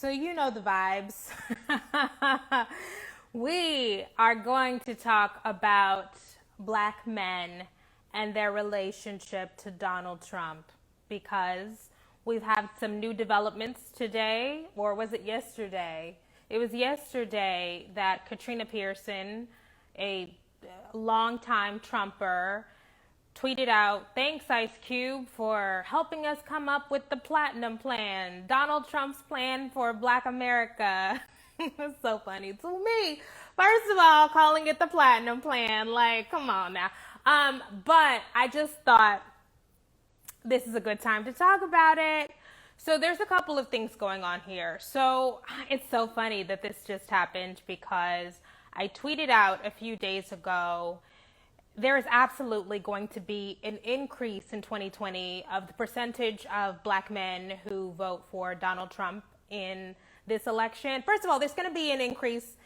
So you know the vibes. We are going to talk about black men and their relationship to Donald Trump because we've had some new developments today, or was it yesterday? It was yesterday that Katrina Pearson, a longtime Trumper, tweeted out, "Thanks, Ice Cube, for helping us come up with the Platinum Plan, Donald Trump's plan for Black America." It's so funny to me. First of all, calling it the Platinum Plan, like, come on now. But I just thought this is a good time to talk about it. So there's a couple of things going on here. So it's so funny that this just happened because I tweeted out a few days ago there is absolutely going to be an increase in 2020 of the percentage of black men who vote for Donald Trump in this election. First of all, there's going to be an increase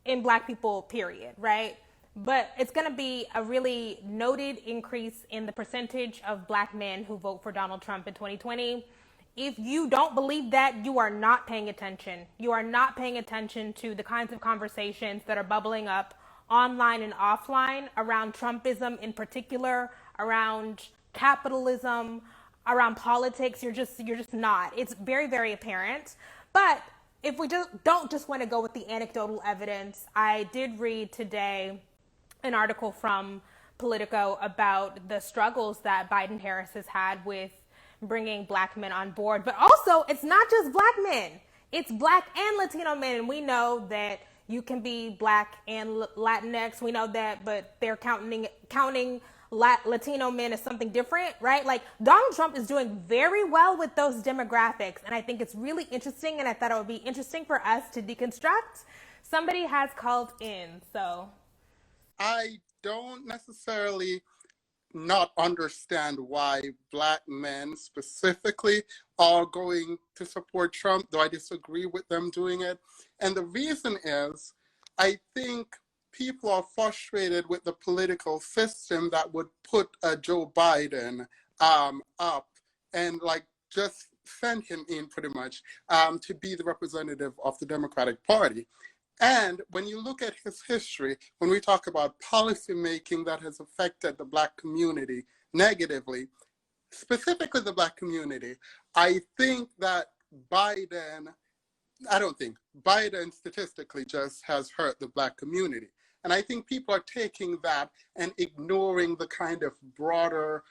in black people, period, right? But it's going to be a really noted increase in the percentage of black men who vote for Donald Trump in 2020. If you don't believe that, you are not paying attention. You are not paying attention to the kinds of conversations that are bubbling up online and offline around Trumpism in particular, around capitalism, around politics. You're just not. It's very, very apparent. But if we just don't just want to go with the anecdotal evidence, I did read today an article from Politico about the struggles that Biden Harris has had with bringing black men on board. But also, it's not just black men. It's black and Latino men. And we know that you can be black and Latinx. We know that, but they're counting Latino men as something different, right? Like Donald Trump is doing very well with those demographics. And I think it's really interesting. And I thought it would be interesting for us to deconstruct. Somebody has called in, so. I don't necessarily not understand why black men specifically are going to support Trump, though I disagree with them doing it. And the reason is, I think people are frustrated with the political system that would put Joe Biden up and like just send him in pretty much to be the representative of the Democratic Party. And when you look at his history, when we talk about policy making that has affected the black community negatively, specifically the black community, I don't think Biden statistically just has hurt the black community. And I think people are taking that and ignoring the kind of broader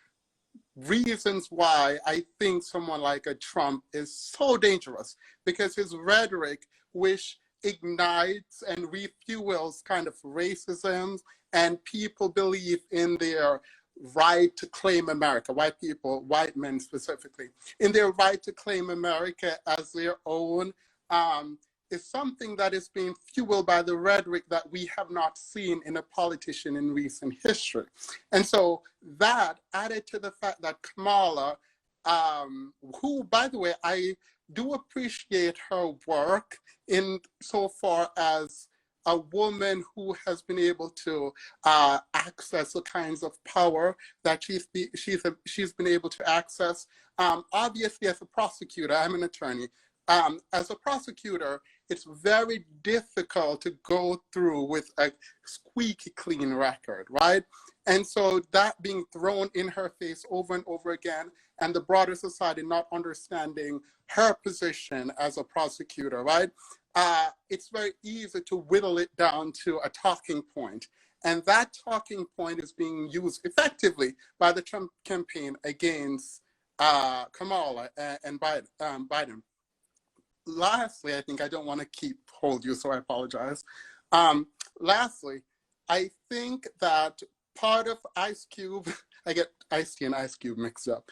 reasons why I think someone like a Trump is so dangerous, because his rhetoric, which ignites and refuels kind of racism, and people believe in their right to claim America, white people, white men specifically, in their right to claim America as their own, is something that is being fueled by the rhetoric that we have not seen in a politician in recent history. And so that added to the fact that Kamala, who, by the way, I do appreciate her work in so far as a woman who has been able to access the kinds of power that she's been able to access. Obviously, as a prosecutor, I'm an attorney. As a prosecutor, it's very difficult to go through with a squeaky clean record, right? And so that being thrown in her face over and over again, and the broader society not understanding her position as a prosecutor, right? It's very easy to whittle it down to a talking point. And that talking point is being used effectively by the Trump campaign against Kamala and Biden. Lastly, I think I don't want to hold you, so I apologize. Lastly, I think that part of Ice Cube, I get Ice-T and Ice Cube mixed up.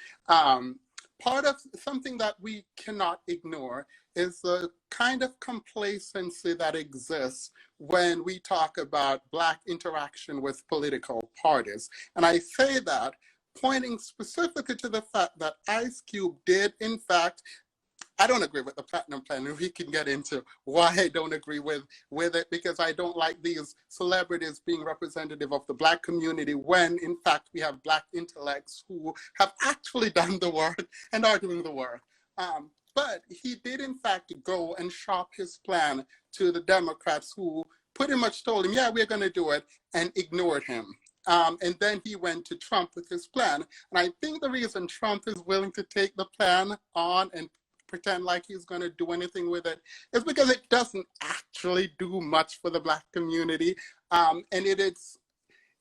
Part of something that we cannot ignore is the kind of complacency that exists when we talk about Black interaction with political parties. And I say that pointing specifically to the fact that Ice Cube did, in fact, I don't agree with the Platinum Plan, and we can get into why I don't agree with it, because I don't like these celebrities being representative of the Black community when, in fact, we have Black intellects who have actually done the work and are doing the work. But he did, in fact, go and shop his plan to the Democrats, who pretty much told him, yeah, we're going to do it, and ignored him. And then he went to Trump with his plan. And I think the reason Trump is willing to take the plan on and pretend like he's going to do anything with it is because it doesn't actually do much for the Black community. And it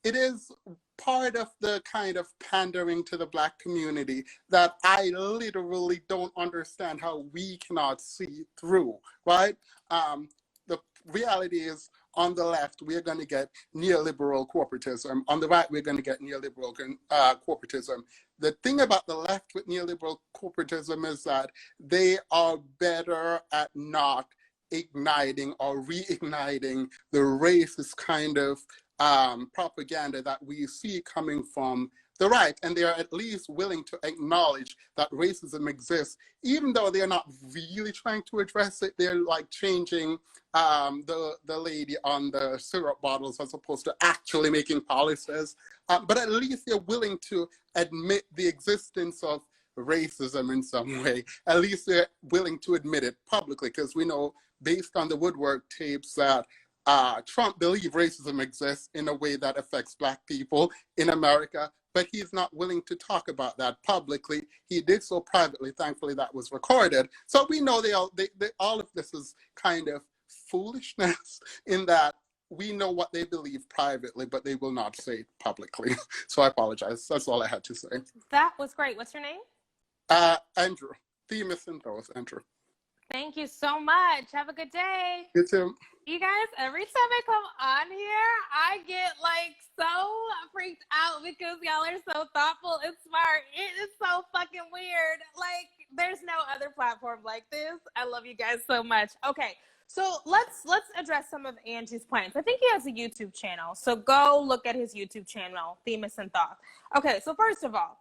is part of the kind of pandering to the Black community that I literally don't understand how we cannot see through, right? The reality is, on the left, we're going to get neoliberal corporatism. On the right, we're going to get neoliberal corporatism. The thing about the left with neoliberal corporatism is that they are better at not igniting or reigniting the racist kind of propaganda that we see coming from the right, and they are at least willing to acknowledge that racism exists, even though they're not really trying to address it. They're like changing the lady on the syrup bottles as opposed to actually making policies. But at least they're willing to admit the existence of racism in some way. At least they're willing to admit it publicly, because we know, based on the Woodward tapes, that Trump believes racism exists in a way that affects Black people in America, but he's not willing to talk about that publicly. He did so privately. Thankfully, that was recorded. So we know all of this is kind of foolishness, in that we know what they believe privately, but they will not say it publicly. So I apologize. That's all I had to say. That was great. What's your name? Andrew. Themis and Rose, Andrew. Thank you so much. Have a good day. You too. You guys, every time I come on here, I get like so freaked out because y'all are so thoughtful and smart. It is so fucking weird. Like, there's no other platform like this. I love you guys so much. Okay, so let's address some of Angie's points. I think he has a YouTube channel, so go look at his YouTube channel, Themis and Thought. Okay, so first of all,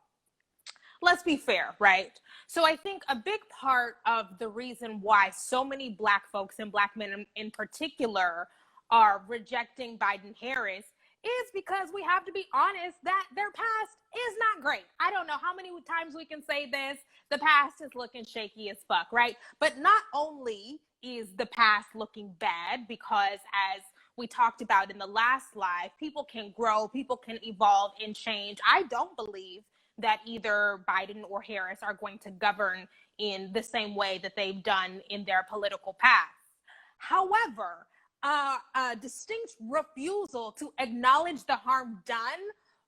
let's be fair, right? So I think a big part of the reason why so many Black folks and Black men in particular are rejecting Biden-Harris is because we have to be honest that their past is not great. I don't know how many times we can say this. The past is looking shaky as fuck, right? But not only is the past looking bad, because as we talked about in the last live, people can grow, people can evolve and change. I don't believe that either Biden or Harris are going to govern in the same way that they've done in their political past. However, a distinct refusal to acknowledge the harm done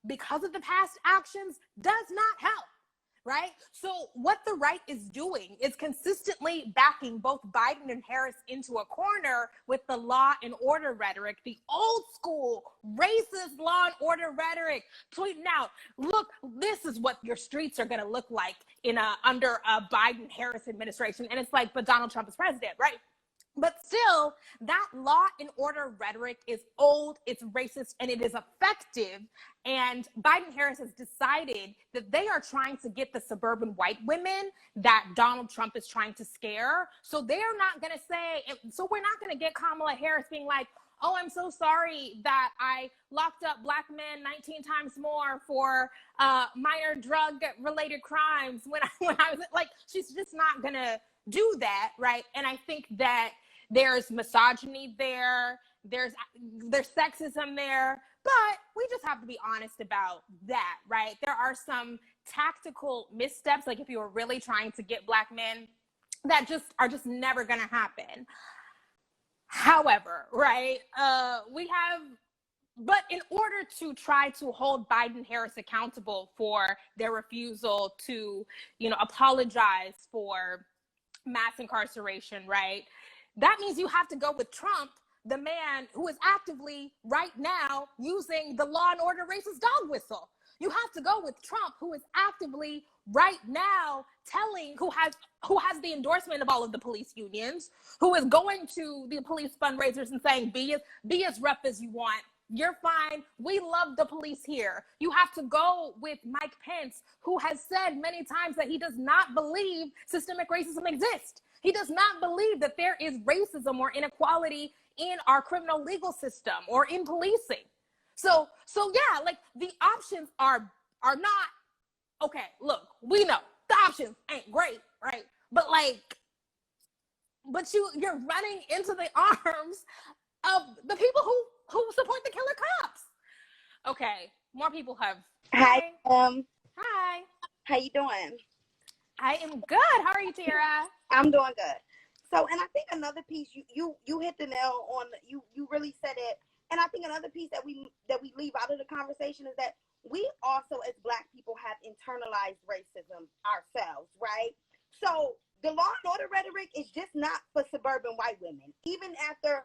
because of the past actions does not help, right? So what the right is doing is consistently backing both Biden and Harris into a corner with the law and order rhetoric, the old school racist law and order rhetoric, tweeting out, look, this is what your streets are going to look like in under a Biden-Harris administration. And it's like, but Donald Trump is president, right? But still, that law and order rhetoric is old, it's racist, and it is effective. And Biden-Harris has decided that they are trying to get the suburban white women that Donald Trump is trying to scare. So they're not going to say, so we're not going to get Kamala Harris being like, oh, I'm so sorry that I locked up Black men 19 times more for minor drug-related crimes when I was like, she's just not going to do that, right? And I think that there's misogyny there, there's sexism there, but we just have to be honest about that, right? There are some tactical missteps, like if you were really trying to get Black men, that just are just never gonna happen. However, right, but in order to try to hold Biden-Harris accountable for their refusal to, apologize for mass incarceration, right? That means you have to go with Trump, the man who is actively right now using the law and order racist dog whistle. You have to go with Trump, who is actively right now telling, who has the endorsement of all of the police unions, who is going to the police fundraisers and saying, be as rough as you want. You're fine. We love the police here. You have to go with Mike Pence, who has said many times that he does not believe systemic racism exists. He does not believe that there is racism or inequality in our criminal legal system or in policing. So yeah, like the options are not, okay, look, we know the options ain't great, right? But like, you're running into the arms of the people who support the killer cops. Okay, more people have. Hi. Hi. How you doing? I am good. How are you, Tiara? I'm doing good. So, and I think another piece you hit the nail on. You really said it. And I think another piece that we leave out of the conversation is that we also, as Black people, have internalized racism ourselves, right? So the law and order rhetoric is just not for suburban white women. Even after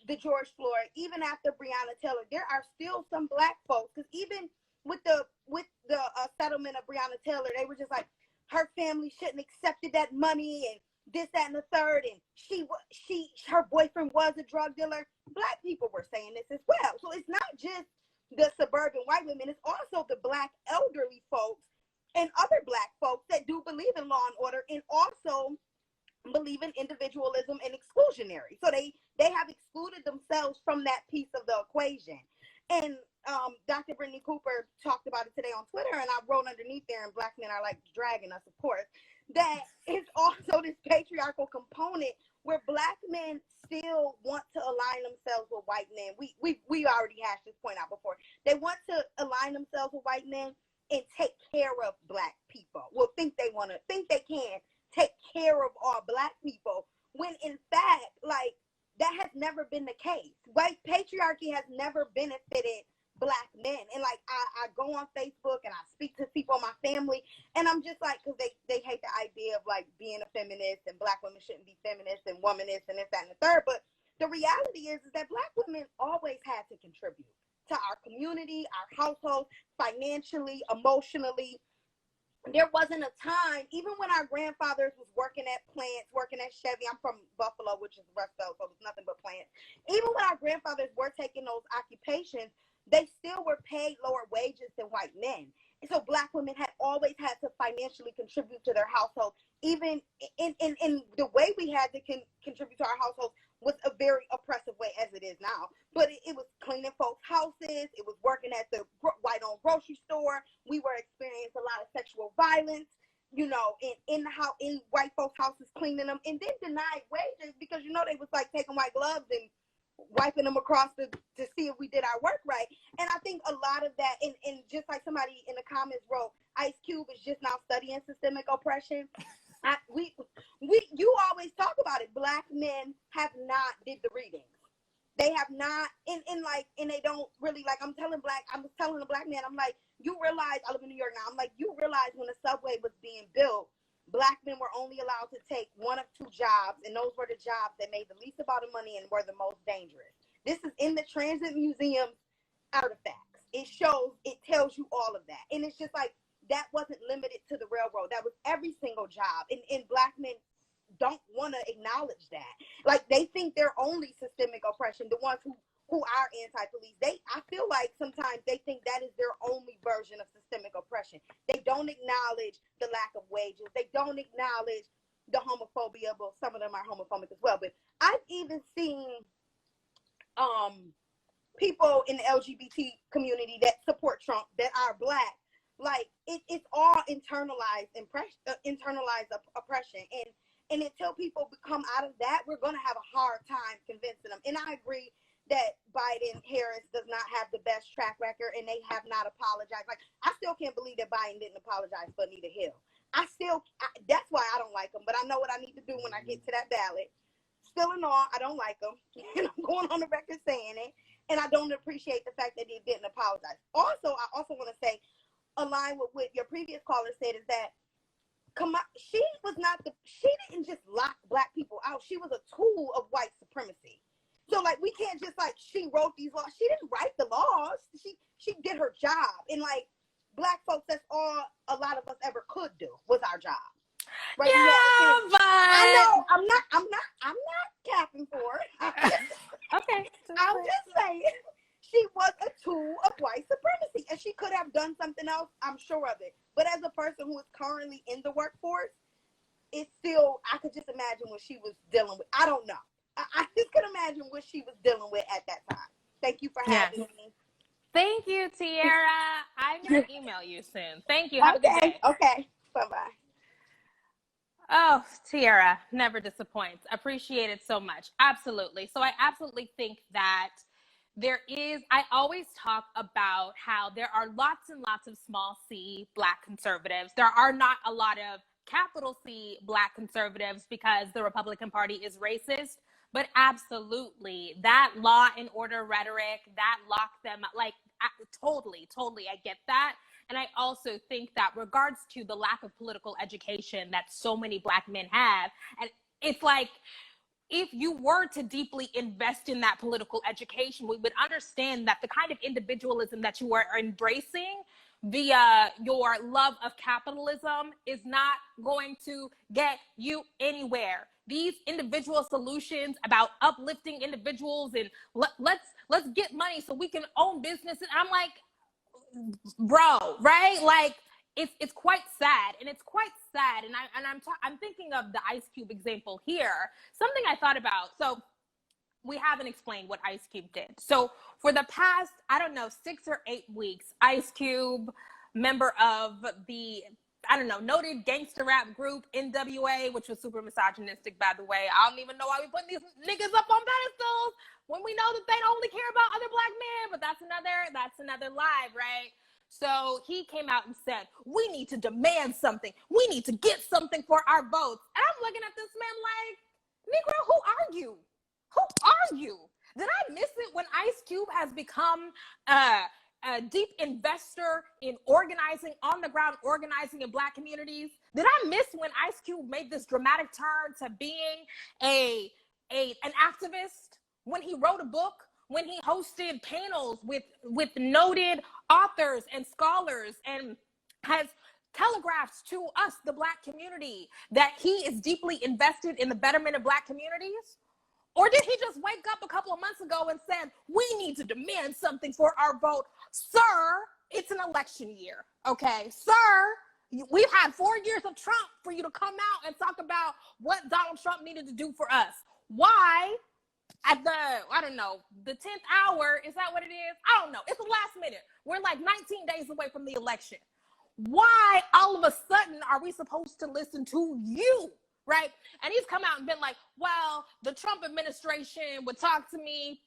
the George Floyd, even after Breonna Taylor, there are still some Black folks. Because even with the settlement of Breonna Taylor, they were just like, her family shouldn't accepted that money and this, that, and the third, and her boyfriend was a drug dealer. Black people were saying this as well. So it's not just the suburban white women, it's also the Black elderly folks and other Black folks that do believe in law and order and also believe in individualism and exclusionary. So they have excluded themselves from that piece of the equation. And Dr. Brittany Cooper talked about it today on Twitter, and I wrote underneath there, and Black men are like dragging us, of course, that it's also this patriarchal component where Black men still want to align themselves with white men. We already hashed this point out before. They want to align themselves with white men and take care of Black people. Well, think they can take care of all Black people, when in fact, like, that has never been the case. White patriarchy has never benefited Black men. And like, I go on Facebook and I speak to people in my family, and I'm just like, because they hate the idea of like being a feminist and Black women shouldn't be feminists and womanists and this, that, and the third. But the reality is that Black women always had to contribute to our community, our household, financially, emotionally. There wasn't a time, even when our grandfathers was working at plants, working at Chevy. I'm from Buffalo, which is Rust Belt, so it's nothing but plants. Even when our grandfathers were taking those occupations, they still were paid lower wages than white men. And so Black women had always had to financially contribute to their household. Even in the way we had to contribute to our households was a very oppressive way, as it is now. But it was cleaning folks' houses. It was working at the white-owned grocery store. We were experiencing a lot of sexual violence, you know, in white folks' houses, cleaning them, and then denied wages because, you know, they was like taking white gloves and wiping them across to see if we did our work right. And I think a lot of that, and just like somebody in the comments wrote, Ice Cube is just now studying systemic oppression. You always talk about it. Black men have not did the readings. They have not, and they don't really, like, I was telling the Black man, I'm like, you realize, I live in New York now, I'm like, you realize when the subway was being built, Black men were only allowed to take one of two jobs, and those were the jobs that made the least amount of money and were the most dangerous. This is in the Transit Museum artifacts. It tells you all of that. And it's just like, that wasn't limited to the railroad. That was every single job. And Black men don't want to acknowledge that. Like, they think they're only systemic oppression, the ones who are anti-police. I feel like sometimes they think that is their only version of systemic oppression. They don't acknowledge the lack of wages. They don't acknowledge the homophobia. Well, some of them are homophobic as well. But I've even seen people in the LGBT community that support Trump that are Black. Like, it's all internalized oppression. And until people come out of that, we're going to have a hard time convincing them. And I agree that Biden Harris does not have the best track record, and they have not apologized. Like, I still can't believe that Biden didn't apologize for Anita Hill. That's why I don't like him. But I know what I need to do when I get to that ballot. Still in all, I don't like him. And I'm going on the record saying it. And I don't appreciate the fact that he didn't apologize. Also, I also want to say, align with what your previous caller said, is that she didn't just lock Black people out. She was a tool of white supremacy. So, like, we can't just, like, she wrote these laws. She didn't write the laws. She did her job. And, like, Black folks, that's all a lot of us ever could do, was our job. Right? Yeah, but I know. I'm not capping for it. Okay. I'm just saying, she was a tool of white supremacy, and she could have done something else, I'm sure of it. But as a person who is currently in the workforce, it's still, I could just imagine what she was dealing with. I don't know. I just could imagine what she was dealing with at that time. Thank you for having me. Thank you, Tiara. I'm going to email you soon. Thank you. Have a good day. Okay. Bye-bye. Oh, Tiara, never disappoints. Appreciate it so much. Absolutely. So I absolutely think that I always talk about how there are lots and lots of small c Black conservatives. There are not a lot of capital C Black conservatives because the Republican Party is racist. But absolutely, that law and order rhetoric, that locked them, like, totally, totally, I get that. And I also think that regards to the lack of political education that so many Black men have, and it's like, if you were to deeply invest in that political education, we would understand that the kind of individualism that you are embracing via your love of capitalism is not going to get you anywhere. These individual solutions about uplifting individuals and let's get money so we can own businesses. I'm like, bro, right? Like, it's quite sad, and it's quite sad. And I'm thinking of the Ice Cube example here. Something I thought about. So we haven't explained what Ice Cube did. So for the past, I don't know, 6 or 8 weeks, Ice Cube, member of the, I don't know, noted gangster rap group NWA, which was super misogynistic, by the way. I don't even know why we putting these niggas up on pedestals when we know that they only care about other Black men. But that's another live, right? So he came out and said, we need to demand something. We need to get something for our votes. And I'm looking at this man like, Negro, who are you? Who are you? Did I miss it when Ice Cube has become a deep investor in organizing, on the ground organizing in Black communities? Did I miss when Ice Cube made this dramatic turn to being an activist? When he wrote a book? When he hosted panels with noted authors and scholars, and has telegraphed to us, the Black community, that he is deeply invested in the betterment of Black communities? Or did he just wake up a couple of months ago and said, we need to demand something for our vote? Sir, it's an election year, okay? Sir, we've had 4 years of Trump for you to come out and talk about what Donald Trump needed to do for us. Why? At the, I don't know, the 10th hour, is that what it is? I don't know. It's the last minute. We're like 19 days away from the election. Why all of a sudden are we supposed to listen to you, right? And he's come out and been like, well, the Trump administration would talk to me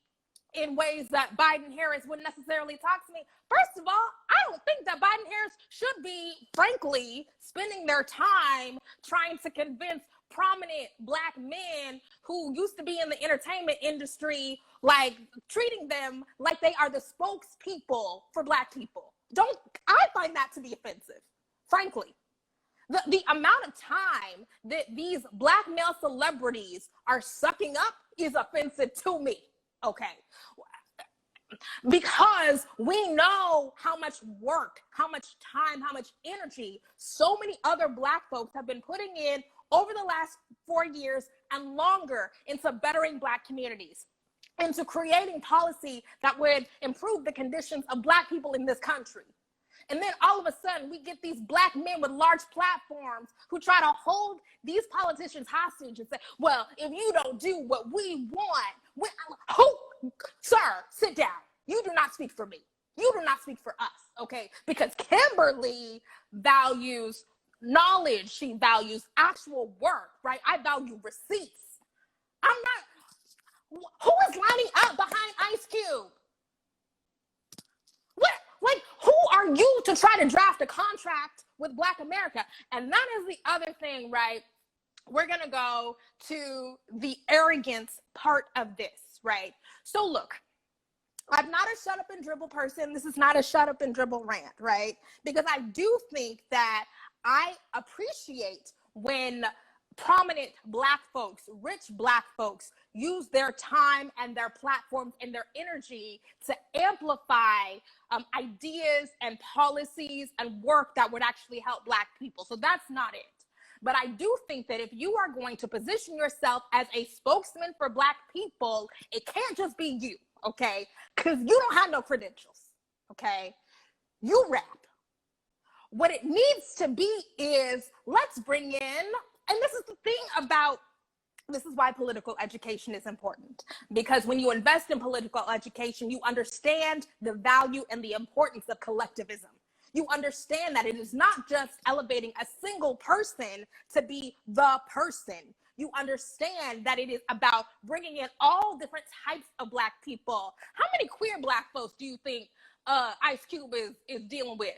in ways that Biden-Harris wouldn't necessarily talk to me. First of all, I don't think that Biden-Harris should be, frankly, spending their time trying to convince prominent Black men who used to be in the entertainment industry, like treating them like they are the spokespeople for Black people. I find that to be offensive, frankly. The amount of time that these Black male celebrities are sucking up is offensive to me, okay? Because we know how much work, how much time, how much energy so many other Black folks have been putting in over the last 4 years and longer into bettering Black communities, into creating policy that would improve the conditions of Black people in this country. And then all of a sudden, we get these Black men with large platforms who try to hold these politicians hostage and say, well, if you don't do what we want, sir, sit down. You do not speak for me. You do not speak for us, okay? Because Kimberly values knowledge. She values actual work, right? I value receipts. I'm not, who is lining up behind Ice Cube? What, like, who are you to try to draft a contract with Black America? And that is the other thing, right? We're gonna go to the arrogance part of this, right? So look, I'm not a shut up and dribble person. This is not a shut up and dribble rant, right? Because I do think that I appreciate when prominent Black folks, rich Black folks, use their time and their platforms and their energy to amplify ideas and policies and work that would actually help Black people. So that's not it. But I do think that if you are going to position yourself as a spokesman for Black people, it can't just be you, okay? Because you don't have no credentials, okay? You rap. What it needs to be is, let's bring in, and this is the thing about, this is why political education is important. Because when you invest in political education, you understand the value and the importance of collectivism. you understand that it is not just elevating a single person to be the person. You understand that it is about bringing in all different types of Black people. How many queer Black folks do you think Ice Cube is dealing with?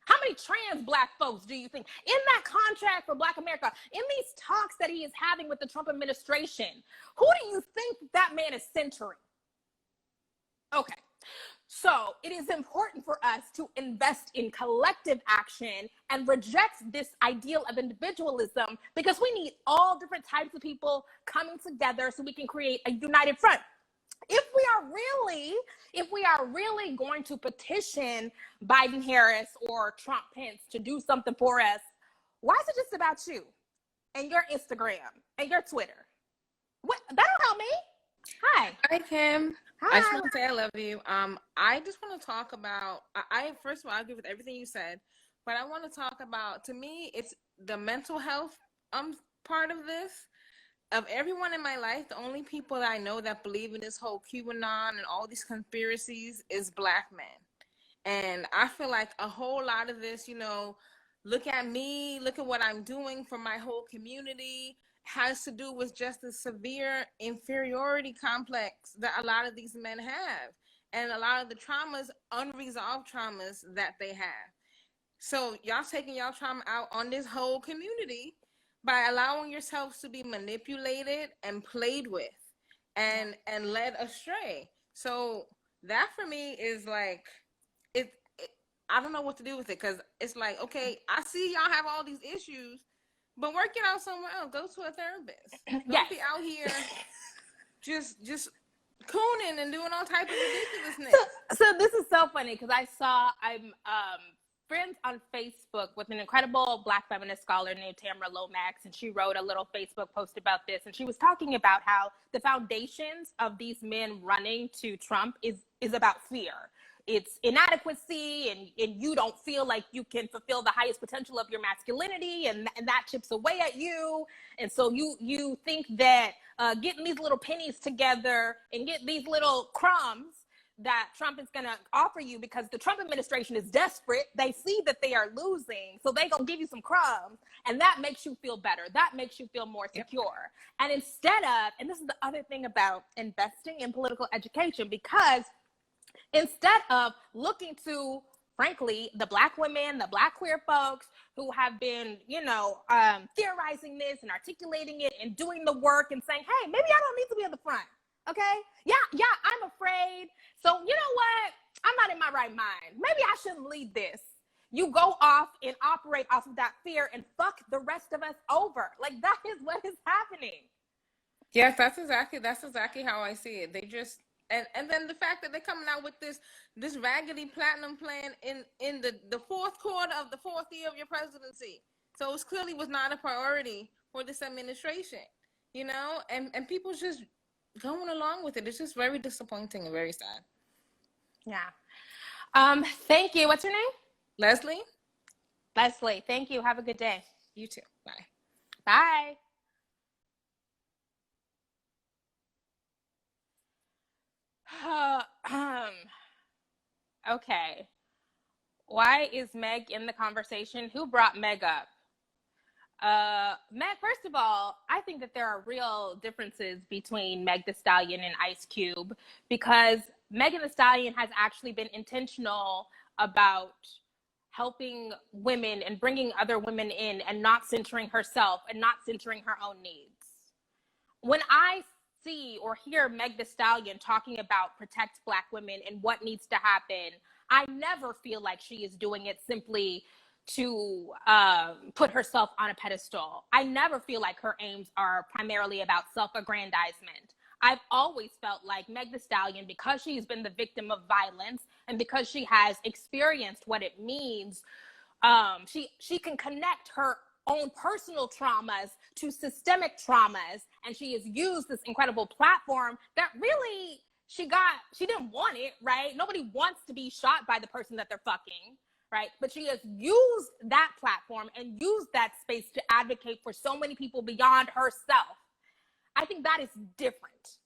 How many trans Black folks do you think in that contract for Black America, in these talks that he is having with the Trump administration, who do you think that man is centering? Okay. So it is important for us to invest in collective action and reject this ideal of individualism, because we need all different types of people coming together so we can create a united front. If we are really going to petition Biden Harris or Trump Pence to do something for us, why is it just about you and your Instagram and your Twitter? What, that don't help me. Hi. Hi, Kim. Hi. I just want to say I love you. I just want to talk about, I first of all, I agree with everything you said, but I want to talk about, to me, it's the mental health part of this. Of everyone in my life, the only people that I know that believe in this whole QAnon and all these conspiracies is Black men. And I feel like a whole lot of this, you know, look at me, look at what I'm doing for my whole community, has to do with just the severe inferiority complex that a lot of these men have, and a lot of the traumas, unresolved traumas that they have. So y'all taking y'all trauma out on this whole community by allowing yourselves to be manipulated and played with and led astray. So that for me is like, I don't know what to do with it, because it's like, okay, I see y'all have all these issues, but work it out somewhere else. Go to a therapist. Don't be out here just cooning and doing all types of ridiculousness. So this is so funny, because I'm friends on Facebook with an incredible Black feminist scholar named Tamara Lomax, and she wrote a little Facebook post about this, and she was talking about how the foundations of these men running to Trump is about fear. It's inadequacy, and you don't feel like you can fulfill the highest potential of your masculinity, and that chips away at you. And so you think that getting these little pennies together and get these little crumbs that Trump is going to offer you, because the Trump administration is desperate. They see that they are losing, so they're going to give you some crumbs, and that makes you feel better. That makes you feel more secure. And instead of, and this is the other thing about investing in political education, because instead of looking to, frankly, the Black women, the Black queer folks who have been, theorizing this and articulating it and doing the work and saying, hey, maybe I don't need to be at the front. Okay. Yeah, I'm afraid. So you know what? I'm not in my right mind. Maybe I shouldn't lead this. You go off and operate off of that fear and fuck the rest of us over. Like, that is what is happening. Yes, that's exactly how I see it. They just, and then the fact that they're coming out with this raggedy platinum plan in the fourth quarter of the fourth year of your presidency. So it clearly was not a priority for this administration, and people just going along with it. It's just very disappointing and very sad. Yeah. Thank you. What's your name? Leslie. Leslie, thank you. Have a good day. You too. Bye. Bye. Okay. Why is Meg in the conversation? Who brought Meg up? Meg, first of all, I think that there are real differences between Meg Thee Stallion and Ice Cube, because Megan Thee Stallion has actually been intentional about helping women and bringing other women in and not centering herself and not centering her own needs. When I see or hear Meg Thee Stallion talking about protect Black women and what needs to happen, I never feel like she is doing it simply to put herself on a pedestal. I never feel like her aims are primarily about self-aggrandizement. I've always felt like Meg Thee Stallion, because she's been the victim of violence and because she has experienced what it means, she can connect her own personal traumas to systemic traumas, and she has used this incredible platform that really she didn't want it, right? Nobody wants to be shot by the person that they're fucking, right? But she has used that platform and used that space to advocate for so many people beyond herself. I think that is different.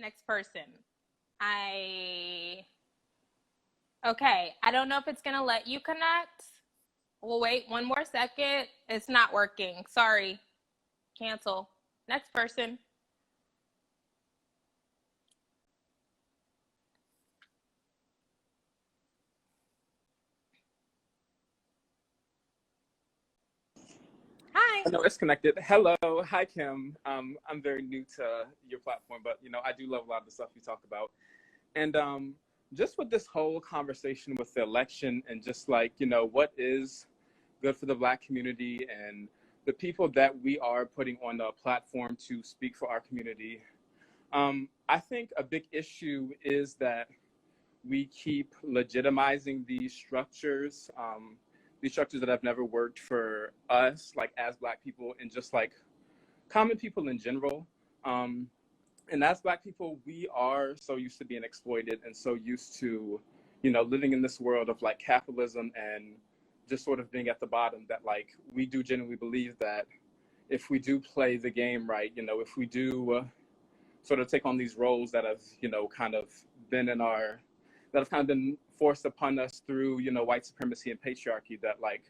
Next person. Okay, I don't know if it's gonna let you connect. We'll wait one more second. It's not working. Sorry. Cancel. Next person. Hi. No, it's connected. Hello, hi Kim. I'm very new to your platform, but I do love a lot of the stuff you talk about. And just with this whole conversation with the election and just like, what is good for the Black community and the people that we are putting on the platform to speak for our community. I think a big issue is that we keep legitimizing these structures that have never worked for us, like as Black people and just like common people in general. And as Black people, we are so used to being exploited and so used to, living in this world of like capitalism and just sort of being at the bottom, that like we do genuinely believe that if we do play the game right, if we do sort of take on these roles that have, kind of been that have kind of been forced upon us through, white supremacy and patriarchy, that like,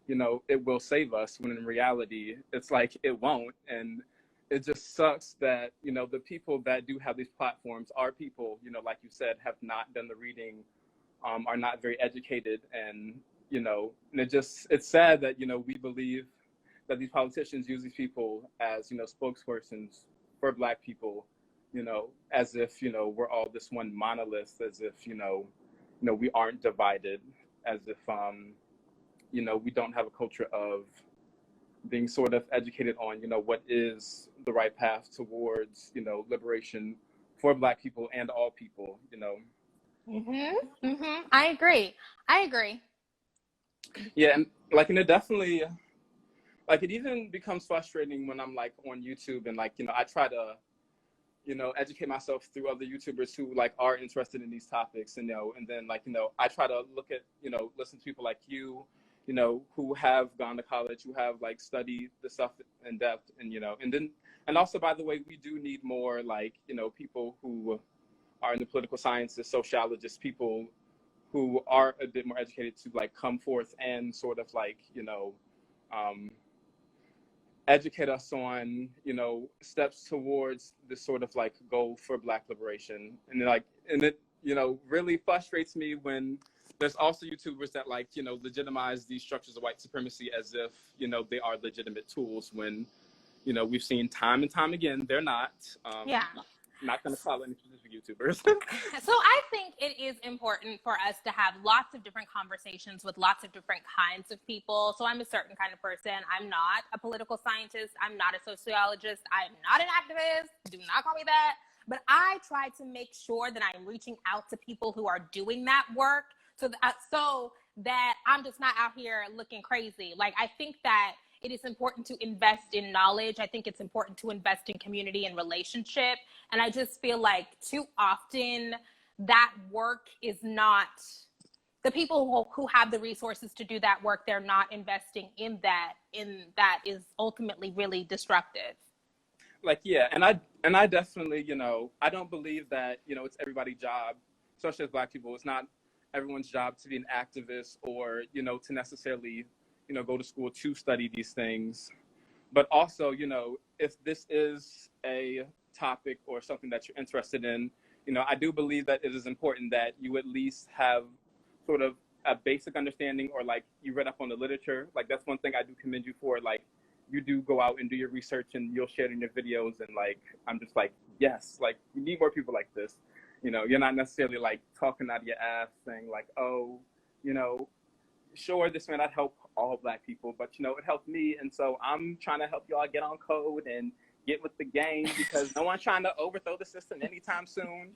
it will save us, when in reality, it's like it won't. And it just sucks that, the people that do have these platforms are people, like you said, have not done the reading, are not very educated. And, and it's sad that, we believe that these politicians use these people as, spokespersons for Black people, as if, we're all this one monolith, as if, we aren't divided, as if, we don't have a culture of being sort of educated on, what is the right path towards, liberation for Black people and all people, I agree. Yeah, and like, and it definitely, like, it even becomes frustrating when I'm like on YouTube and like, I try to, educate myself through other YouTubers who like are interested in these topics, and and then like, I try to look at, listen to people like you, who have gone to college, who have like studied the stuff in depth, and and also, by the way, we do need more like, people who are in the political sciences, sociologists, people who are a bit more educated to like come forth and sort of like, educate us on, steps towards this sort of like goal for Black liberation. And it, really frustrates me when there's also YouTubers that like, legitimize these structures of white supremacy as if, they are legitimate tools, when, we've seen time and time again, they're not. Yeah. Not going to call any specific YouTubers. So I think it is important for us to have lots of different conversations with lots of different kinds of people. So I'm a certain kind of person. I'm not a political scientist. I'm not a sociologist. I'm not an activist. Do not call me that. But I try to make sure that I'm reaching out to people who are doing that work, so that I'm just not out here looking crazy. Like, I think that it is important to invest in knowledge. I think it's important to invest in community and relationship. And I just feel like too often that work is not, the people who have the resources to do that work, they're not investing in that is ultimately really destructive. Like, yeah, and I definitely, I don't believe that, it's everybody's job, especially as Black people. It's not everyone's job to be an activist or, to necessarily, go to school to study these things. But also, if this is a topic or something that you're interested in, I do believe that it is important that you at least have sort of a basic understanding, or like you read up on the literature. Like, that's one thing I do commend you for. Like, you do go out and do your research and you'll share it in your videos. And like, I'm just like, yes, like, we need more people like this. You're not necessarily like talking out of your ass saying like, oh, sure, this may not help all Black people, but it helped me, and so I'm trying to help y'all get on code and get with the game, because no one's trying to overthrow the system anytime soon.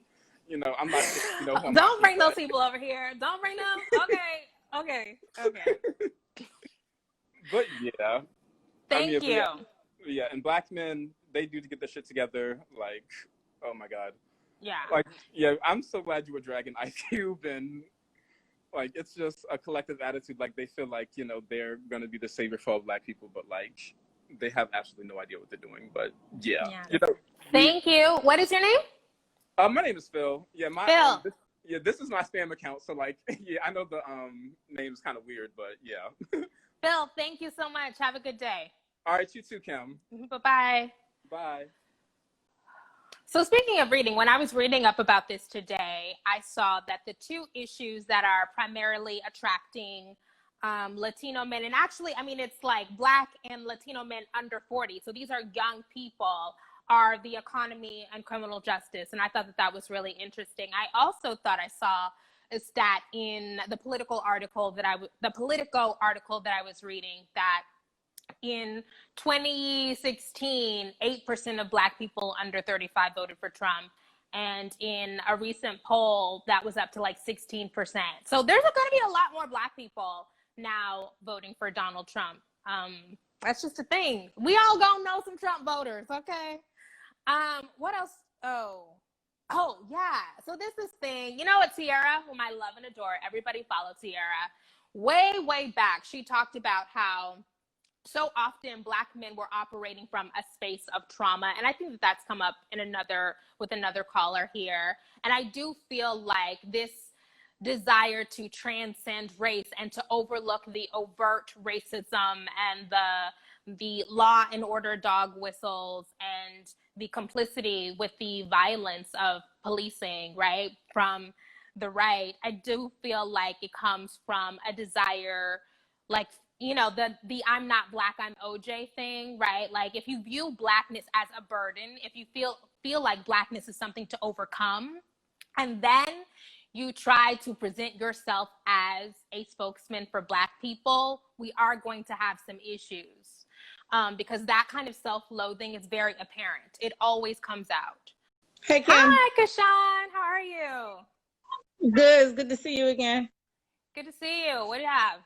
I'm not. Don't bring those people over here. Don't bring them. Okay. But yeah. Thank you. Yeah, and Black men, they do to get their shit together. Like, oh my God. Yeah. Like, yeah, I'm so glad you were dragging Ice Cube, and like, it's just a collective attitude. Like, they feel like, they're going to be the savior for all Black people, but like, they have absolutely no idea what they're doing. But yeah. Thank you. What is your name? My name is Phil. Yeah, Phil. This is my spam account. So like, yeah, I know the name is kind of weird, but yeah. Phil, thank you so much. Have a good day. All right, you too, Kim. Bye-bye. Bye. So speaking of reading, when I was reading up about this today, I saw that the two issues that are primarily attracting Latino men, and actually, I mean, it's like Black and Latino men under 40. So these are young people, are the economy and criminal justice. And I thought that that was really interesting. I also thought I saw a stat in the Politico article that I was reading that in 2016, 8% of Black people under 35 voted for Trump. And in a recent poll, that was up to like 16%. So there's going to be a lot more Black people now voting for Donald Trump. That's just a thing. We all gonna know some Trump voters, okay? What else? Oh yeah. So this thing, you know what, Tierra, whom I love and adore, everybody follow Tierra. Way back, she talked about how so often Black men were operating from a space of trauma. And I think that that's come up with another caller here. And I do feel like this desire to transcend race and to overlook the overt racism and the law and order dog whistles and the complicity with the violence of policing, right, from the right, I do feel like it comes from a desire, like, you know, the I'm not Black, I'm OJ thing, right? Like, if you view Blackness as a burden, if you feel like Blackness is something to overcome, and then you try to present yourself as a spokesman for Black people, we are going to have some issues, because that kind of self-loathing is very apparent. It always comes out. Hey, Kim. Hi, Kashan. How are you? Good. It's good to see you again. Good to see you. What do you have?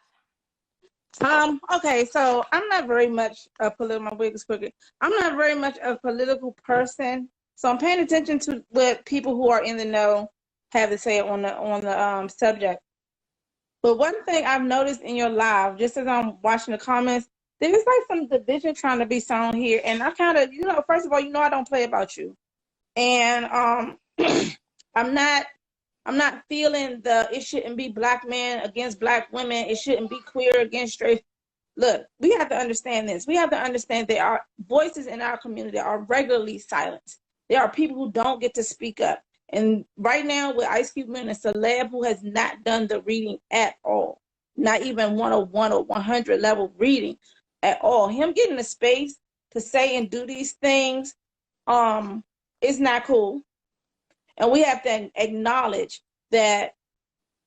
Okay, so I'm not very much a political, my wig is crooked. I'm not very much a political person, so I'm paying attention to what people who are in the know have to say on the subject. But one thing I've noticed in your live, just as I'm watching the comments, there is like some division trying to be sown here, and I kind of, first of all, I don't play about you, and I'm not feeling it shouldn't be Black men against Black women. It shouldn't be queer against straight. Look, we have to understand this. We have to understand that our voices in our community are regularly silenced. There are people who don't get to speak up. And right now with Ice Cube being a celeb who has not done the reading at all, not even 101 or 100 level reading at all. Him getting the space to say and do these things is not cool. And we have to acknowledge that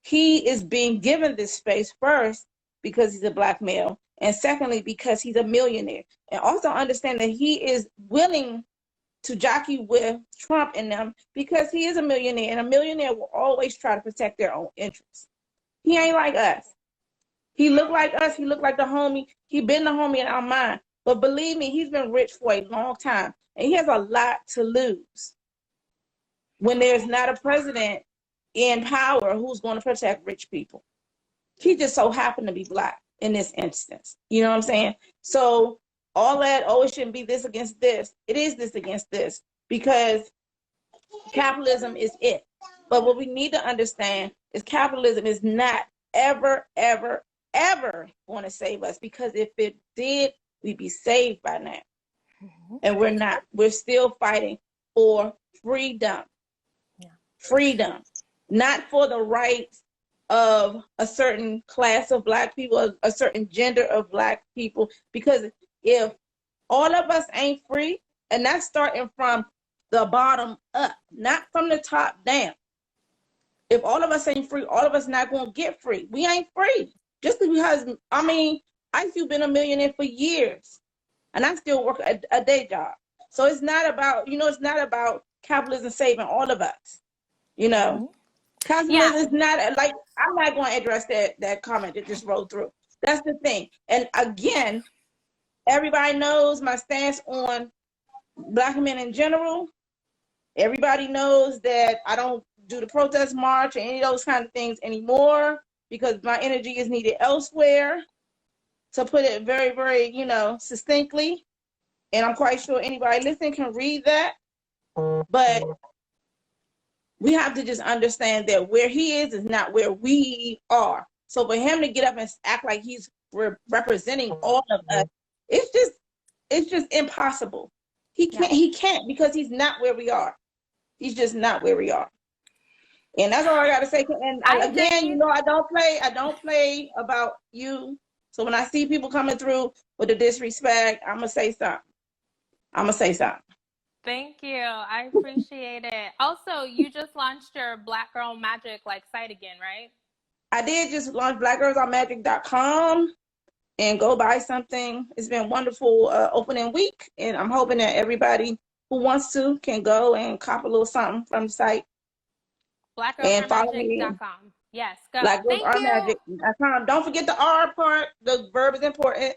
he is being given this space first because he's a Black male, and secondly, because he's a millionaire. And also understand that he is willing to jockey with Trump and them because he is a millionaire, and a millionaire will always try to protect their own interests. He ain't like us. He looked like us. He looked like the homie. He been the homie in our mind. But believe me, he's been rich for a long time, and he has a lot to lose when there's not a president in power who's going to protect rich people. He just so happened to be Black in this instance. You know what I'm saying? So all that, it shouldn't be this against this. It is this against this because capitalism is it. But what we need to understand is capitalism is not ever, ever, ever going to save us, because if it did, we'd be saved by now. And we're not. We're still fighting for freedom. Freedom, not for the rights of a certain class of Black people, a certain gender of Black people, because if all of us ain't free, and that's starting from the bottom up, not from the top down. If all of us ain't free, all of us not going to get free. We ain't free. Just because, Ice Cube been a millionaire for years, and I still work a day job. So it's not about, it's not about capitalism saving all of us. Capitalism is not like, I'm not going to address that comment that just rolled through. That's the thing. And again, everybody knows my stance on Black men in general. Everybody knows that I don't do the protest march or any of those kind of things anymore because my energy is needed elsewhere. To put it very, very, succinctly, and I'm quite sure anybody listening can read that. But we have to just understand that where he is not where we are. So for him to get up and act like he's representing all of us, it's just impossible. He can't because he's not where we are. He's just not where we are. And that's all I gotta say. And again, you know, I don't play about you. So when I see people coming through with the disrespect, I'm gonna say something. Thank you. I appreciate it. Also, you just launched your Black Girl Magic site again, right? I did just launch blackgirlsaremagic.com and go buy something. It's been wonderful opening week, and I'm hoping that everybody who wants to can go and cop a little something from the site. Blackgirlsaremagic.com. Yes, go. Blackgirlsaremagic.com. Don't forget the R part. The verb is important.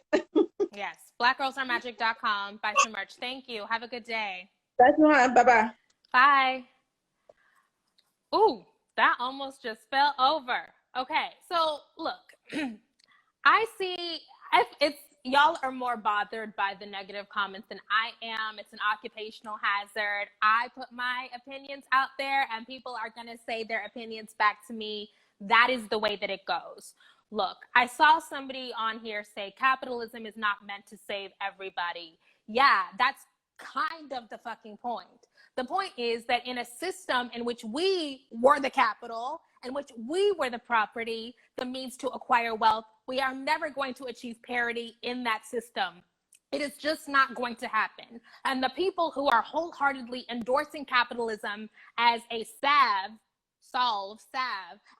Yes, blackgirlsaremagic.com. Buy some merch. Thank you. Have a good day. That's right. Bye-bye. Bye. Ooh, that almost just fell over. Okay, so look, I see it's y'all are more bothered by the negative comments than I am. It's an occupational hazard. I put my opinions out there and people are going to say their opinions back to me. That is the way that it goes. Look, I saw somebody on here say capitalism is not meant to save everybody. Yeah, that's kind of the fucking point. The point is that in a system in which we were the capital, in which we were the property, the means to acquire wealth, we are never going to achieve parity in that system. It is just not going to happen. And the people who are wholeheartedly endorsing capitalism as a salve,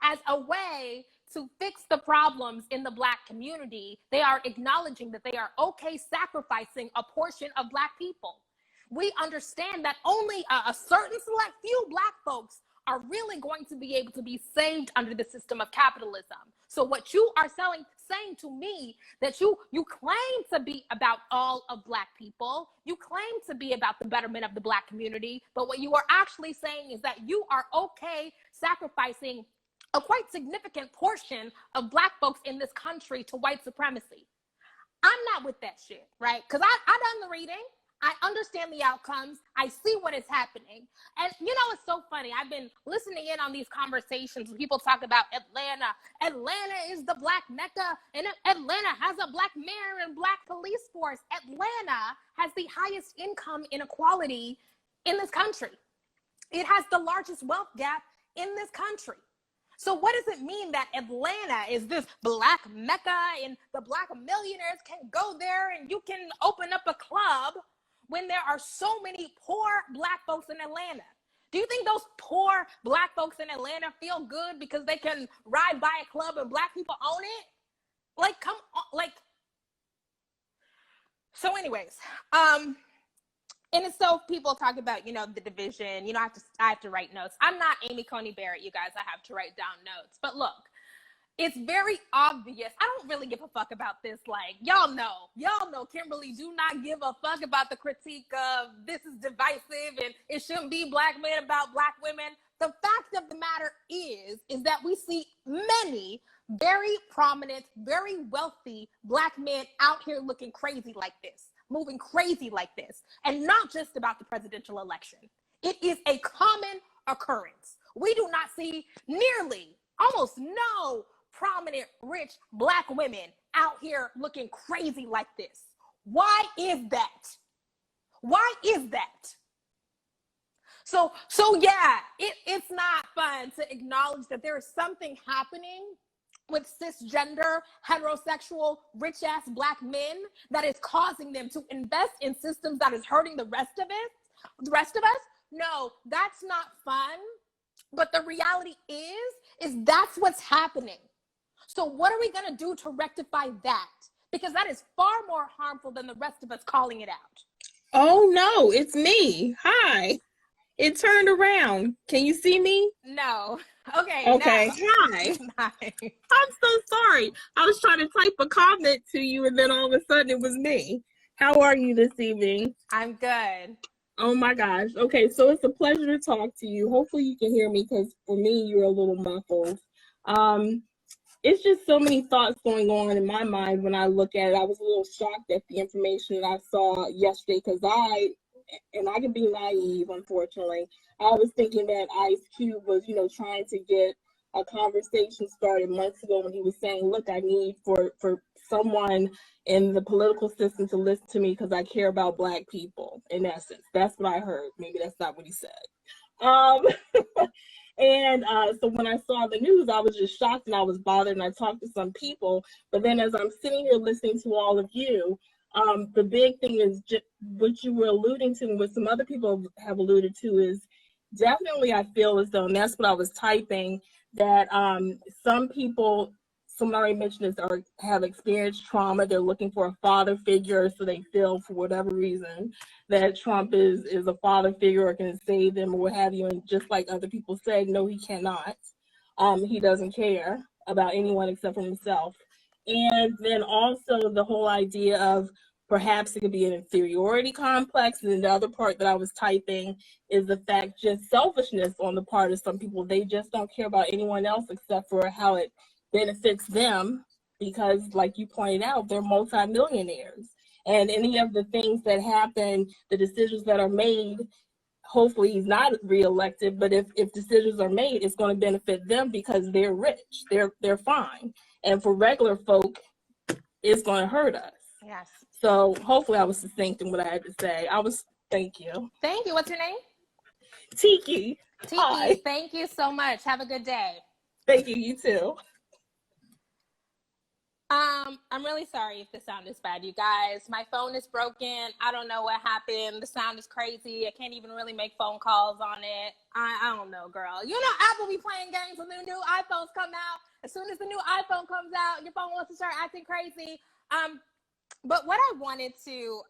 as a way to fix the problems in the Black community, they are acknowledging that they are okay sacrificing a portion of Black people. We understand that only a certain select few Black folks are really going to be able to be saved under the system of capitalism. So what you are saying to me, that you claim to be about all of Black people, you claim to be about the betterment of the Black community, but what you are actually saying is that you are okay sacrificing a quite significant portion of Black folks in this country to white supremacy. I'm not with that shit, right? Because I done the reading. I understand the outcomes. I see what is happening. And you know, it's so funny. I've been listening in on these conversations when people talk about Atlanta. Atlanta is the Black Mecca, and Atlanta has a Black mayor and Black police force. Atlanta has the highest income inequality in this country. It has the largest wealth gap in this country. So what does it mean that Atlanta is this Black Mecca and the Black millionaires can go there and you can open up a club when there are so many poor Black folks in Atlanta? Do you think those poor Black folks in Atlanta feel good because they can ride by a club and Black people own it? Like, come on, so anyways, and it's so people talk about, you know, the division, you know, I have to write notes. I'm not Amy Coney Barrett, you guys. I have to write down notes. But look, it's very obvious. I don't really give a fuck about this. Like, y'all know Kimberly do not give a fuck about the critique of this is divisive and it shouldn't be Black men about Black women. The fact of the matter is that we see many very prominent, very wealthy Black men out here looking crazy like this, moving crazy like this, and not just about the presidential election. It is a common occurrence. We do not see nearly, almost no prominent, rich Black women out here looking crazy like this. Why is that? Why is that? So yeah, it's not fun to acknowledge that there is something happening with cisgender, heterosexual, rich-ass Black men that is causing them to invest in systems that is hurting the rest of us. No, that's not fun. But the reality is that's what's happening. So what are we going to do to rectify that? Because that is far more harmful than the rest of us calling it out. Oh, no, it's me. Hi. It turned around. Can you see me? No. Okay. Okay. No. Hi. Hi. I'm so sorry. I was trying to type a comment to you, and then all of a sudden it was me. How are you this evening? I'm good. Oh my gosh. Okay, so it's a pleasure to talk to you. Hopefully you can hear me, because for me, you're a little muffled. It's just so many thoughts going on in my mind when I look at it. I was a little shocked at the information that I saw yesterday, because I and I can be naive, unfortunately. I was thinking that Ice Cube was, trying to get a conversation started months ago when he was saying, look, I need for someone in the political system to listen to me because I care about Black people, in essence. That's what I heard. Maybe that's not what he said. And so when I saw the news, I was just shocked and I was bothered, and I talked to some people. But then as I'm sitting here listening to all of you, the big thing is what you were alluding to and what some other people have alluded to is definitely I feel as though, and that's what I was typing, that some people, someone already mentioned this, have experienced trauma. They're looking for a father figure, so they feel for whatever reason that Trump is a father figure or can save them or what have you. And just like other people say, no, he cannot. He doesn't care about anyone except for himself. And then also the whole idea of perhaps it could be an inferiority complex. And then the other part that I was typing is the fact just selfishness on the part of some people. They just don't care about anyone else except for how it benefits them because, like you pointed out, they're multimillionaires. And any of the things that happen, the decisions that are made, hopefully he's not reelected, but if decisions are made, it's going to benefit them because they're rich, they're fine. And for regular folk, it's going to hurt us. Yes. So hopefully I was succinct in what I had to say. Thank you. Thank you. What's your name? Tiki. Tiki, Hi. thank you so much. Have a good day. Thank you, you too. I'm really sorry if the sound is bad, you guys. My phone is broken. I don't know what happened. The sound is crazy. I can't even really make phone calls on it. I don't know, girl. You know, Apple be playing games when the new iPhones come out. As soon as the new iPhone comes out, your phone wants to start acting crazy. But what I wanted to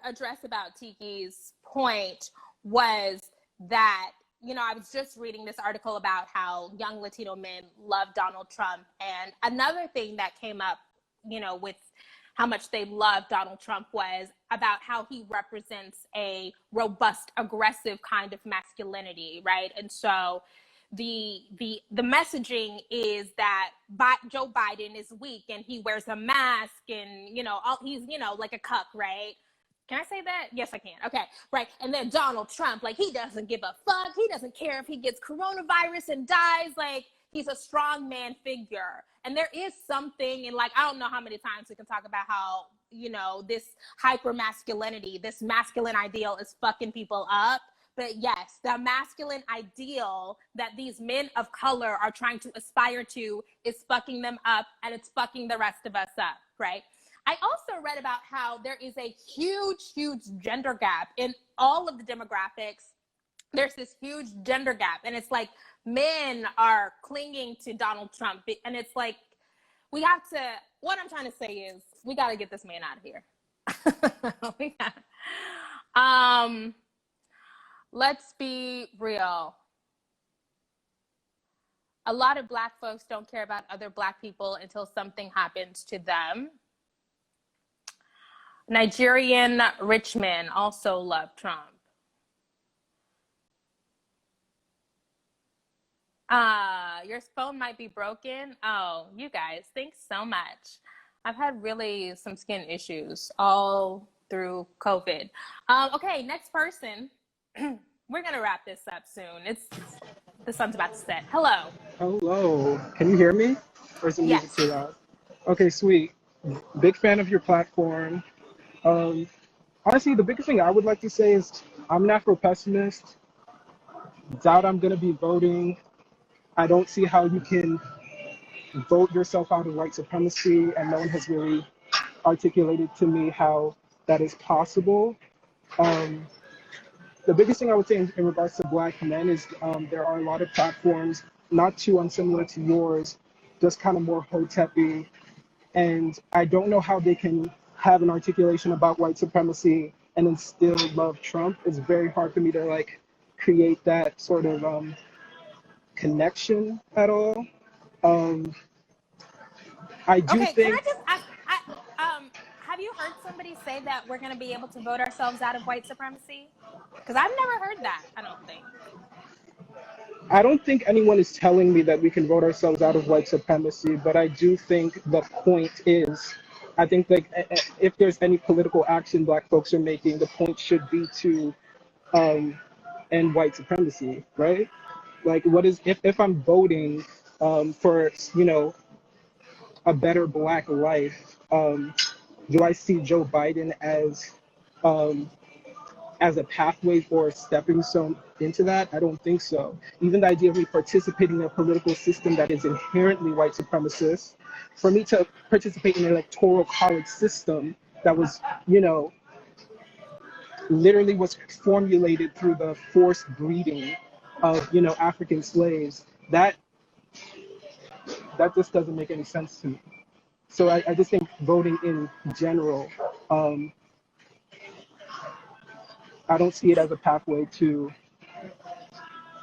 address about Tiki's point was that, you know, I was just reading this article about how young Latino men love Donald Trump. And another thing that came up, you know, with how much they love Donald Trump was about how he represents a robust, aggressive kind of masculinity, right? And so the messaging is that Joe Biden is weak and he wears a mask and, you know, he's, you know, like a cuck, right? Can I say that? Yes, I can. Okay, right. And then Donald Trump, like, he doesn't give a fuck. He doesn't care if he gets coronavirus and dies. Like, he's a strong man figure. And there is something, and like, I don't know how many times we can talk about how, you know, this hyper masculinity, this masculine ideal is fucking people up. But yes, the masculine ideal that these men of color are trying to aspire to is fucking them up, and it's fucking the rest of us up, right? I also read about how there is a huge, huge gender gap in all of the demographics. There's this huge gender gap, and it's like men are clinging to Donald Trump, and it's like we have to, what I'm trying to say is we got to get this man out of here. Let's be real. A lot of Black folks don't care about other Black people until something happens to them. Nigerian rich men also love Trump. Your phone might be broken. Oh, you guys, thanks so much. I've had really some skin issues all through COVID. Okay, next person. We're gonna wrap this up soon. The sun's about to set. Hello. Hello. Can you hear me? Or is the music Yes. too loud? Okay, sweet. Big fan of your platform. Honestly, the biggest thing I would like to say is I'm an Afro-pessimist. Doubt I'm going to be voting. I don't see how you can vote yourself out of white supremacy, and no one has really articulated to me how that is possible. The biggest thing I would say in regards to Black men is there are a lot of platforms, not too unsimilar to yours, just kind of more hotep-y. And I don't know how they can have an articulation about white supremacy and then still love Trump. It's very hard for me to like create that sort of connection at all. I do Okay, think. can I just ask, have you heard somebody say that we're going to be able to vote ourselves out of white supremacy? Because I've never heard that, I don't think. I don't think anyone is telling me that we can vote ourselves out of white supremacy, but I do think the point is I think like if there's any political action Black folks are making, the point should be to end white supremacy, right? Like, what is if I'm voting for a better Black life? Do I see Joe Biden um, as a pathway or a stepping stone into that? I don't think so. Even the idea of me participating in a political system that is inherently white supremacist, for me to participate in an electoral college system that was, literally was formulated through the forced breeding of, African slaves, that just doesn't make any sense to me. So I just think voting in general, I don't see it as a pathway to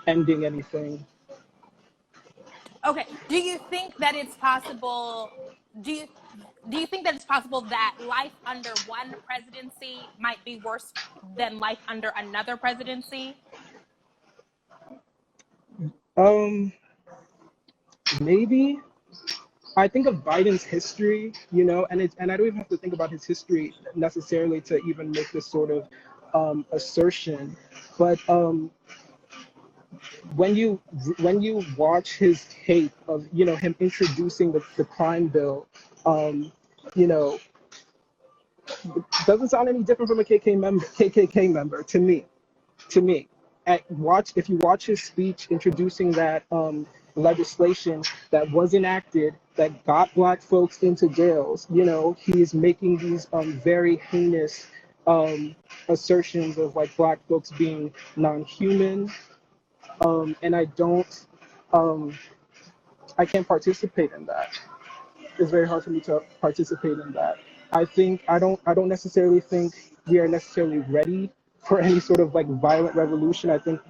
ending anything. Okay. Do you think that it's possible? Do you think that it's possible that life under one presidency might be worse than life under another presidency? Maybe. I think of Biden's history, and I don't even have to think about his history necessarily to even make this sort of assertion. But when you watch his tape of him introducing the crime bill, it doesn't sound any different from a KKK member to me. If you watch his speech introducing that legislation that was enacted that got Black folks into jails, he is making these very heinous assertions of like Black folks being non-human, and I can't participate in that. It's very hard for me to participate in that. I don't necessarily think we are necessarily ready for any sort of like violent revolution. I think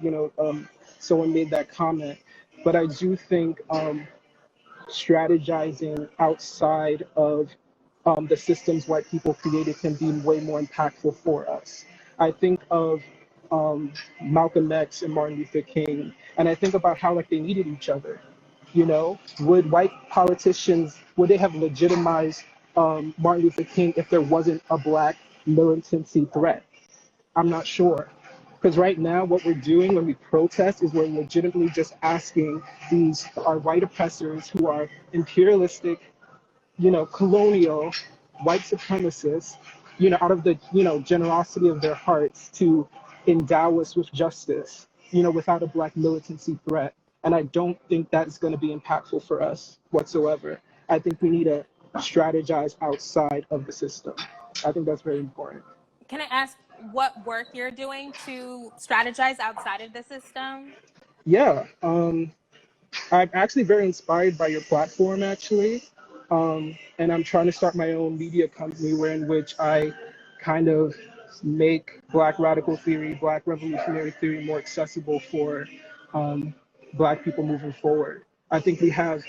someone made that comment, but I do think strategizing outside of the systems white people created can be way more impactful for us. I think of Malcolm X and Martin Luther King, and I think about how like they needed each other. Would white politicians, would they have legitimized Martin Luther King if there wasn't a Black militancy threat? I'm not sure. Because right now, what we're doing when we protest is we're legitimately just asking our white oppressors who are imperialistic, colonial, white supremacists, out of the, generosity of their hearts to endow us with justice, without a Black militancy threat. And I don't think that's going to be impactful for us whatsoever. I think we need to strategize outside of the system. I think that's very important. Can I ask what work you're doing to strategize outside of the system? Yeah, I'm actually very inspired by your platform, actually. And I'm trying to start my own media company in which I kind of make Black radical theory, Black revolutionary theory more accessible for Black people moving forward. I think we have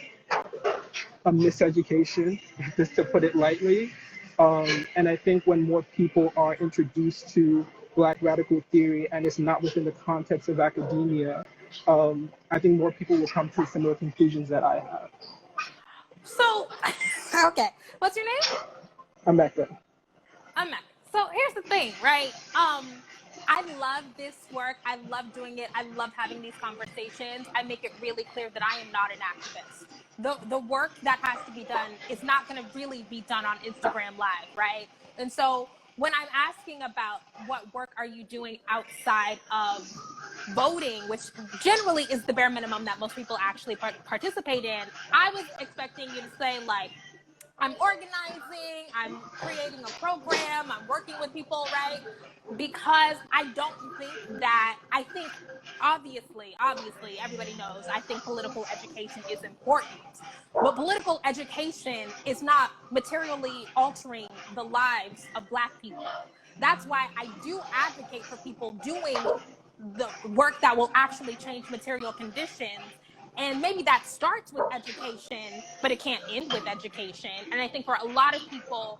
a miseducation, just to put it lightly. And I think when more people are introduced to Black radical theory and it's not within the context of academia, I think more people will come to similar conclusions that I have. So, okay, what's your name? Emeka. So here's the thing, right? I love this work. I love doing it. I love having these conversations. I make it really clear that I am not an activist. The work that has to be done is not going to really be done on Instagram Live, right? And so when I'm asking about what work are you doing outside of voting, which generally is the bare minimum that most people actually participate in, I was expecting you to say like, I'm organizing, I'm creating a program, I'm working with people, right? Because I think obviously, everybody knows, I think political education is important. But political education is not materially altering the lives of Black people. That's why I do advocate for people doing the work that will actually change material conditions. And maybe that starts with education, but it can't end with education. And I think for a lot of people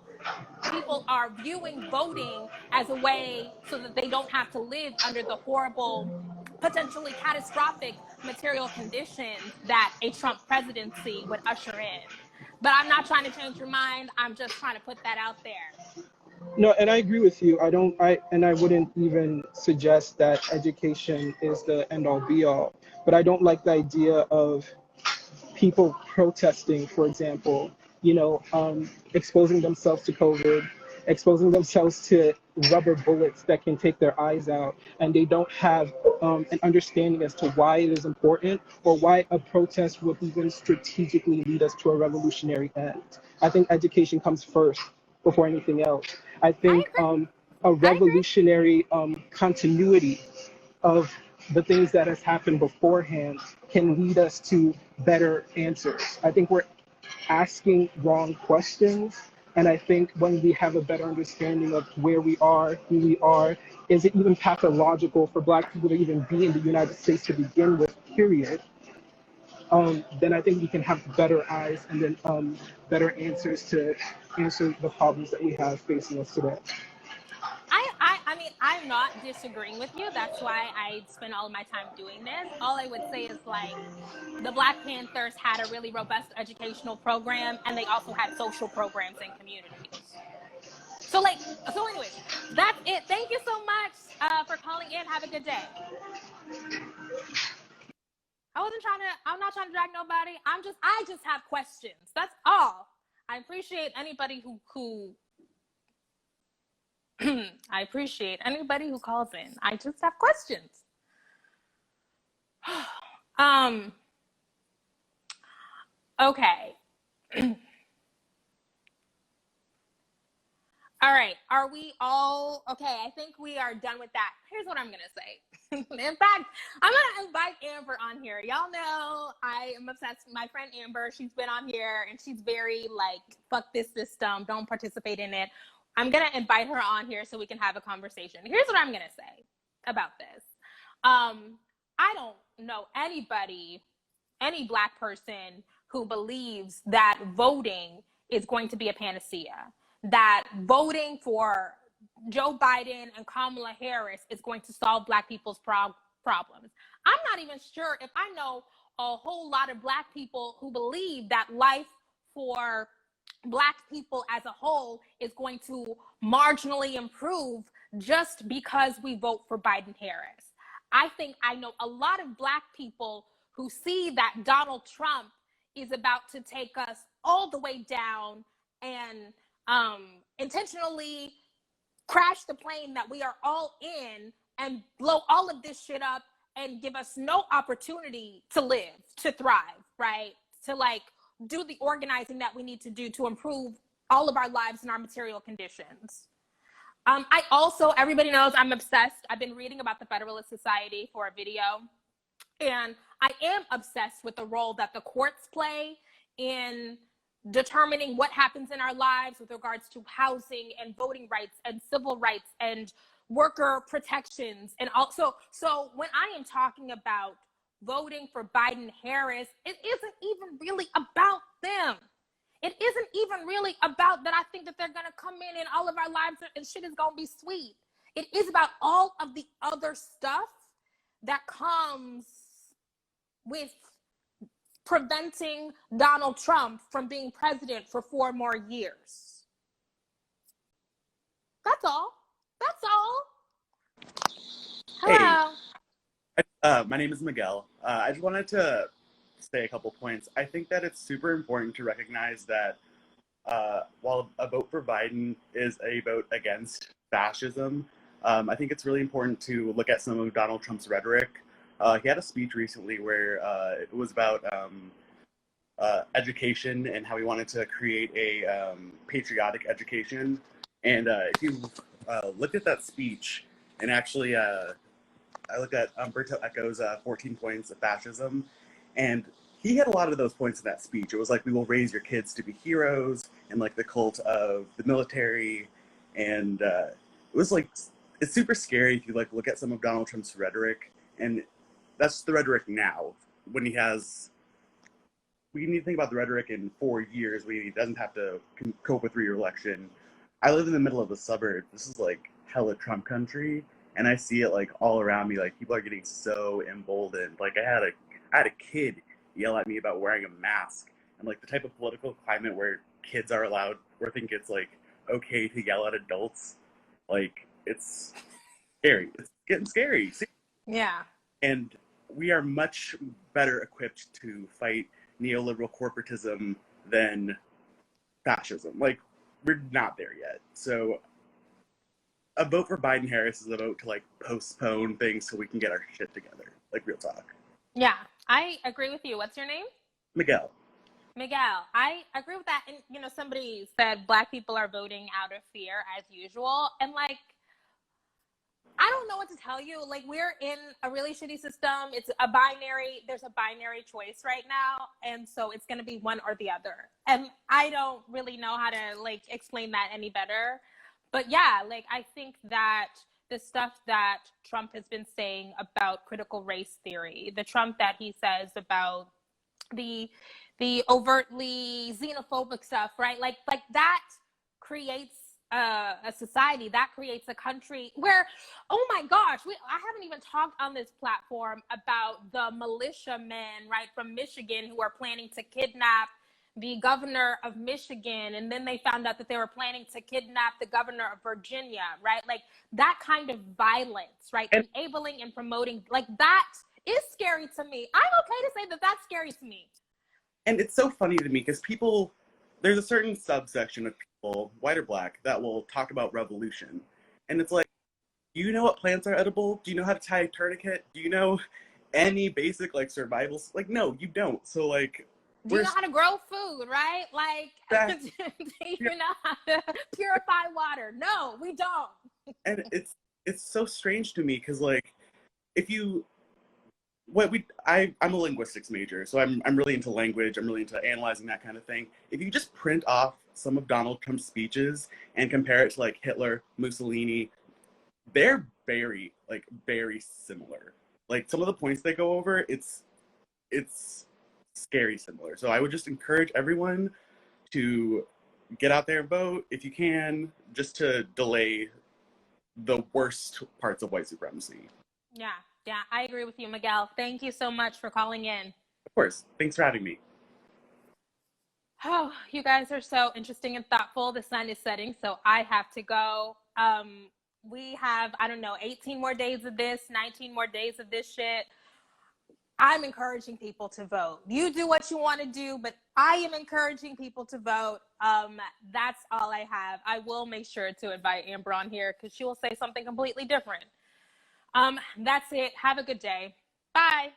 are viewing voting as a way so that they don't have to live under the horrible, potentially catastrophic material conditions that a Trump presidency would usher in. But I'm not trying to change your mind. I'm just trying to put that out there. No, and I agree with you. I wouldn't even suggest that education is the end all be all. But I don't like the idea of people protesting, for example, exposing themselves to COVID, exposing themselves to rubber bullets that can take their eyes out, and they don't have an understanding as to why it is important or why a protest would even strategically lead us to a revolutionary end. I think education comes first before anything else. I I think agree. a I agree. revolutionary continuity of the things that has happened beforehand can lead us to better answers. I think we're asking wrong questions. And I think when we have a better understanding of where we are, who we are, is it even pathological for Black people to even be in the United States to begin with, period, then I think we can have better eyes and then better answers to answer the problems that we have facing us today. I mean, I'm not disagreeing with you. That's why I spend all of my time doing this. All I would say is like the Black Panthers had a really robust educational program, and they also had social programs in communities. So anyways, that's it. Thank you so much for calling in. Have a good day. I'm not trying to drag nobody. I just have questions. That's all. I appreciate anybody who I appreciate anybody who calls in. I just have questions. Okay. All right. Are we all okay? I think we are done with that. Here's what I'm going to say. In fact, I'm going to invite Amber on here. Y'all know I am obsessed with my friend Amber. She's been on here and she's very like, fuck this system. Don't participate in it. I'm going to invite her on here so we can have a conversation. Here's what I'm going to say about this. I don't know anybody, any Black person who believes that voting is going to be a panacea, that voting for Joe Biden and Kamala Harris is going to solve Black people's problems. I'm not even sure if I know a whole lot of Black people who believe that life for Black people as a whole is going to marginally improve just because we vote for Biden Harris. I think I know a lot of Black people who see that Donald Trump is about to take us all the way down and intentionally crash the plane that we are all in and blow all of this shit up and give us no opportunity to live, to thrive, right? To like do the organizing that we need to do to improve all of our lives and our material conditions. I also, everybody knows I'm obsessed. I've been reading about the Federalist Society for a video, and I am obsessed with the role that the courts play in determining what happens in our lives with regards to housing and voting rights and civil rights and worker protections. And also, so when I am talking about voting for Biden Harris, it isn't even really about them. It isn't even really about that I think that they're going to come in and all of our lives and shit is going to be sweet. It is about all of the other stuff that comes with preventing Donald Trump from being president for 4 more years. That's all. That's all. Hello. Hey, my name is Miguel. I just wanted to say a couple points. I think that it's super important to recognize that while a vote for Biden is a vote against fascism, I think it's really important to look at some of Donald Trump's rhetoric. He had a speech recently where it was about education and how he wanted to create a patriotic education. And if you look at that speech, and actually I looked at Umberto Eco's 14 Points of Fascism, and he had a lot of those points in that speech. It was like, we will raise your kids to be heroes, and like the cult of the military. And it was like, it's super scary if you like look at some of Donald Trump's rhetoric, and that's the rhetoric now. When he has, we need to think about the rhetoric in 4 years when he doesn't have to cope with re-election. I live in the middle of the suburbs. This is like hella Trump country, and I see it like all around me. Like people are getting so emboldened. Like I had a kid yell at me about wearing a mask, and like the type of political climate where kids are allowed, or think it's like okay to yell at adults, like it's scary. It's getting scary. Yeah. And we are much better equipped to fight neoliberal corporatism than fascism. Like, we're not there yet. So a vote for Biden Harris is a vote to like postpone things so we can get our shit together. Like, real talk. Yeah, I agree with you. What's your name? Miguel. Miguel, I agree with that. And, you know, somebody said Black people are voting out of fear as usual. And, like, I don't know what to tell you. Like, we're in a really shitty system. It's a binary. There's a binary choice right now. And so it's going to be one or the other. And I don't really know how to, like, explain that any better. But, yeah, like, I think that the stuff that Trump has been saying about critical race theory, the Trump that he says about the overtly xenophobic stuff, right? Like that creates a society, that creates a country where, oh my gosh, I haven't even talked on this platform about the militiamen, right, from Michigan who are planning to kidnap the governor of Michigan, and then they found out that they were planning to kidnap the governor of Virginia, right? Like that kind of violence, right? Enabling and promoting, like that is scary to me. I'm okay to say that that's scary to me. And it's so funny to me because there's a certain subsection of people, white or Black, that will talk about revolution. And it's like, do you know what plants are edible? Do you know how to tie a tourniquet? Do you know any basic like survival? Like, no, you don't. So like, do you know how to grow food, right? Like, do you know how to purify water? No, we don't. And it's so strange to me because like, if you, I'm a linguistics major, so I'm really into language. I'm really into analyzing that kind of thing. If you just print off some of Donald Trump's speeches and compare it to like Hitler, Mussolini, they're very similar. Like some of the points they go over, it's scary similar. So I would just encourage everyone to get out there and vote if you can, just to delay the worst parts of white supremacy. Yeah, I agree with you, Miguel. Thank you so much for calling in. Of course. Thanks for having me. Oh, you guys are so interesting and thoughtful. The sun is setting, so I have to go. We have, 18 more days of this, 19 more days of this shit. I'm encouraging people to vote. You do what you want to do, but I am encouraging people to vote. That's all I have. I will make sure to invite Amber on here because she will say something completely different. That's it. Have a good day. Bye.